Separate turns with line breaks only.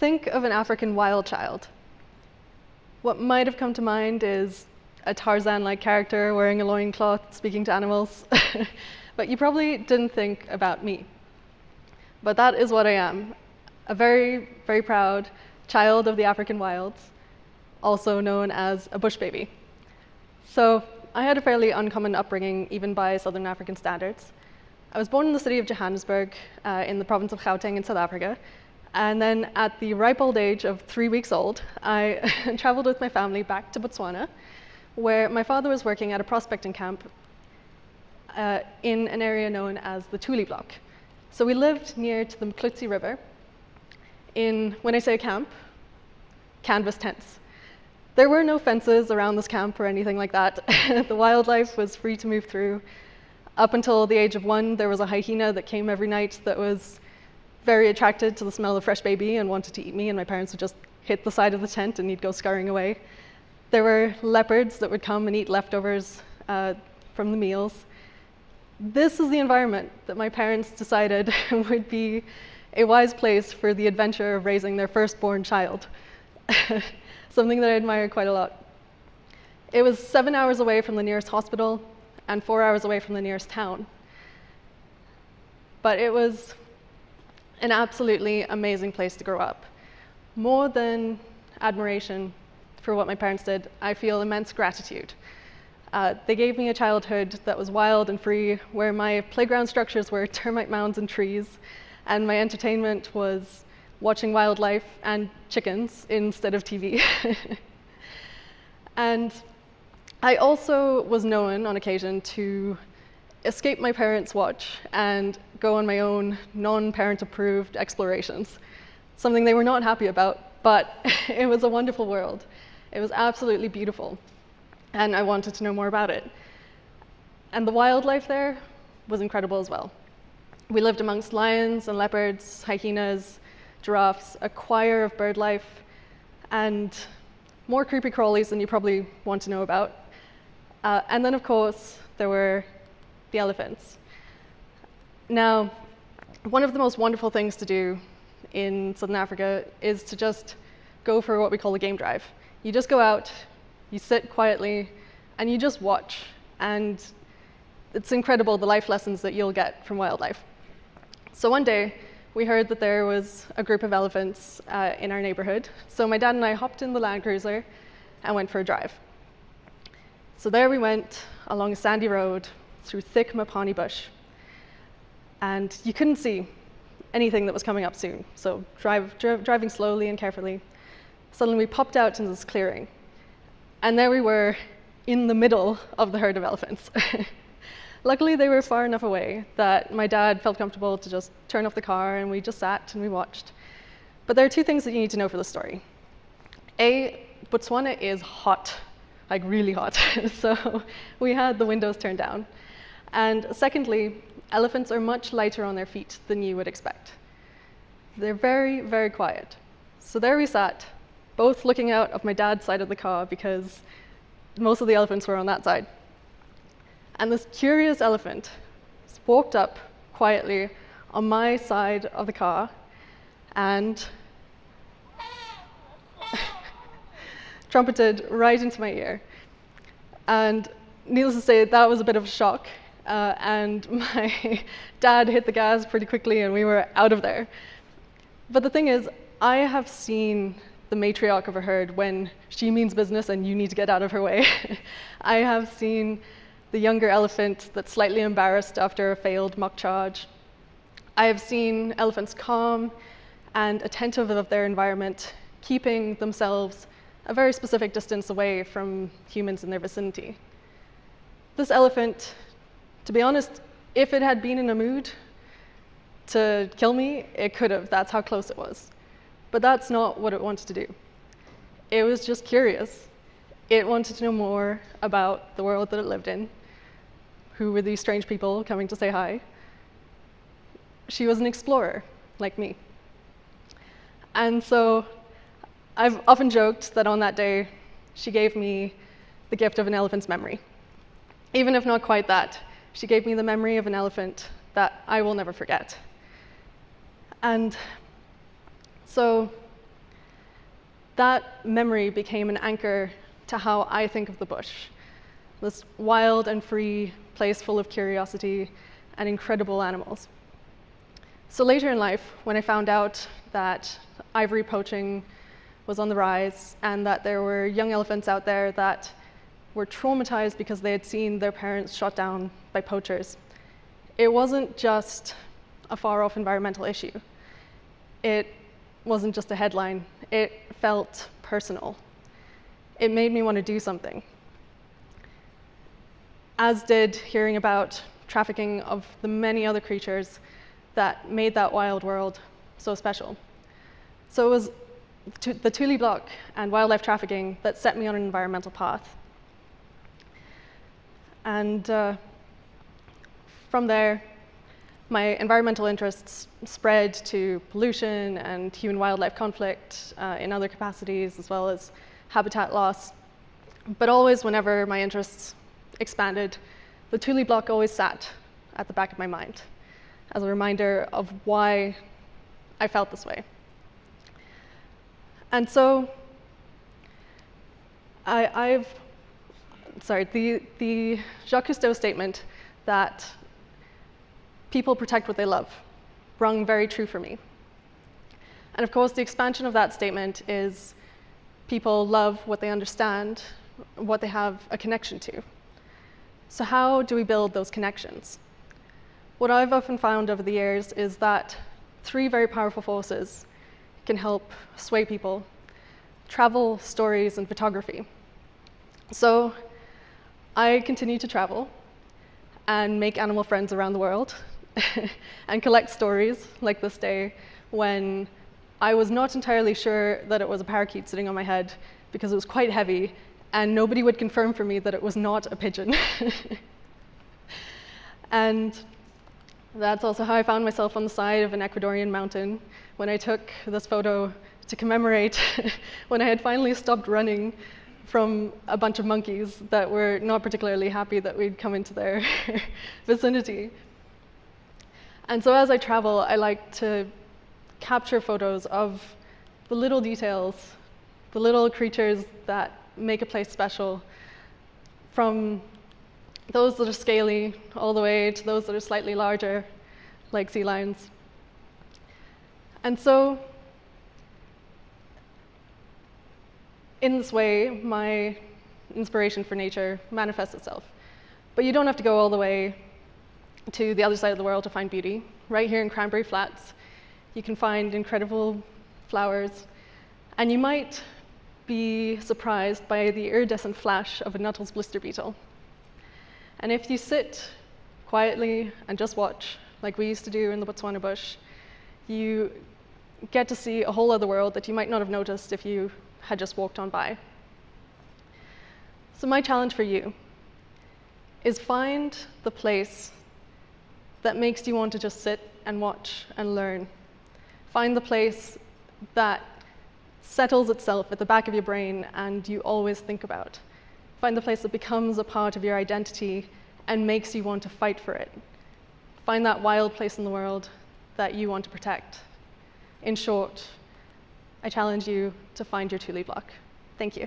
Think of an African wild child. What might have come to mind is a Tarzan-like character wearing a loincloth, speaking to animals. But you probably didn't think about me. But that is what I am, a very, very proud child of the African wilds, also known as a bush baby. So I had a fairly uncommon upbringing, even by Southern African standards. I was born in the city of Johannesburg, in the province of Gauteng in South Africa. And then at the ripe old age of 3 weeks old, I traveled with my family back to Botswana, where my father was working at a prospecting camp in an area known as the Tuli Block. So we lived near to the Mklutsi River in, when I say camp, canvas tents. There were no fences around this camp or anything like that. The wildlife was free to move through. Up until the age of 1, there was a hyena that came every night that was very attracted to the smell of fresh baby and wanted to eat me, and my parents would just hit the side of the tent and he'd go scurrying away. There were leopards that would come and eat leftovers from the meals. This is the environment that my parents decided would be a wise place for the adventure of raising their firstborn child, something that I admire quite a lot. It was 7 hours away from the nearest hospital and 4 hours away from the nearest town. But it was an absolutely amazing place to grow up. More than admiration for what my parents did, I feel immense gratitude. They gave me a childhood that was wild and free, where my playground structures were termite mounds and trees, and my entertainment was watching wildlife and chickens instead of TV. And I also was known on occasion to escape my parents' watch and go on my own non-parent approved explorations, something they were not happy about, but it was a wonderful world. It was absolutely beautiful, and I wanted to know more about it. And the wildlife there was incredible as well. We lived amongst lions and leopards, hyenas, giraffes, a choir of bird life, and more creepy crawlies than you probably want to know about. And then, of course, there were the elephants. Now, one of the most wonderful things to do in Southern Africa is to just go for what we call a game drive. You just go out, you sit quietly, and you just watch. And it's incredible the life lessons that you'll get from wildlife. So one day, we heard that there was a group of elephants in our neighborhood. So my dad and I hopped in the Land Cruiser and went for a drive. So there we went along a sandy road through thick mapani bush. And you couldn't see anything that was coming up soon. So driving slowly and carefully, suddenly we popped out into this clearing. And there we were in the middle of the herd of elephants. Luckily, they were far enough away that my dad felt comfortable to just turn off the car, and we just sat and we watched. But there are two things that you need to know for the story. A, Botswana is hot, like really hot. So we had the windows turned down. And secondly, elephants are much lighter on their feet than you would expect. They're very, very quiet. So there we sat, both looking out of my dad's side of the car because most of the elephants were on that side. And this curious elephant walked up quietly on my side of the car and trumpeted right into my ear. And needless to say, that was a bit of a shock. And my dad hit the gas pretty quickly and we were out of there. But the thing is, I have seen the matriarch of a herd when she means business and you need to get out of her way. I have seen the younger elephant that's slightly embarrassed after a failed mock charge. I have seen elephants calm and attentive of their environment, keeping themselves a very specific distance away from humans in their vicinity. This elephant, to be honest, if it had been in a mood to kill me, it could have. That's how close it was. But that's not what it wanted to do. It was just curious. It wanted to know more about the world that it lived in. Who were these strange people coming to say hi? She was an explorer, like me. And so I've often joked that on that day, she gave me the gift of an elephant's memory. Even if not quite that, she gave me the memory of an elephant that I will never forget. And so that memory became an anchor to how I think of the bush, this wild and free place full of curiosity and incredible animals. So later in life, when I found out that ivory poaching was on the rise and that there were young elephants out there that were traumatized because they had seen their parents shot down by poachers, it wasn't just a far-off environmental issue. It wasn't just a headline. It felt personal. It made me want to do something, as did hearing about trafficking of the many other creatures that made that wild world so special. So it was the Thule block and wildlife trafficking that set me on an environmental path. And from there, my environmental interests spread to pollution and human-wildlife conflict in other capacities, as well as habitat loss. But always, whenever my interests expanded, the Thule block always sat at the back of my mind as a reminder of why I felt this way. And so the Jacques Cousteau statement that people protect what they love rung very true for me. And of course, the expansion of that statement is people love what they understand, what they have a connection to. So how do we build those connections? What I've often found over the years is that three very powerful forces can help sway people: travel, stories, and photography. So I continue to travel and make animal friends around the world and collect stories like this day when I was not entirely sure that it was a parakeet sitting on my head because it was quite heavy and nobody would confirm for me that it was not a pigeon. And that's also how I found myself on the side of an Ecuadorian mountain when I took this photo to commemorate when I had finally stopped running from a bunch of monkeys that were not particularly happy that we'd come into their vicinity. And so as I travel, I like to capture photos of the little details, the little creatures that make a place special, from those that are scaly all the way to those that are slightly larger, like sea lions. And so in this way, my inspiration for nature manifests itself. But you don't have to go all the way to the other side of the world to find beauty. Right here in Cranberry Flats, you can find incredible flowers, and you might be surprised by the iridescent flash of a Nuttall's blister beetle. And if you sit quietly and just watch, like we used to do in the Botswana bush, you get to see a whole other world that you might not have noticed if you had just walked on by. So my challenge for you is find the place that makes you want to just sit and watch and learn. Find the place that settles itself at the back of your brain and you always think about. Find the place that becomes a part of your identity and makes you want to fight for it. Find that wild place in the world that you want to protect. In short, I challenge you to find your Thule block. Thank you.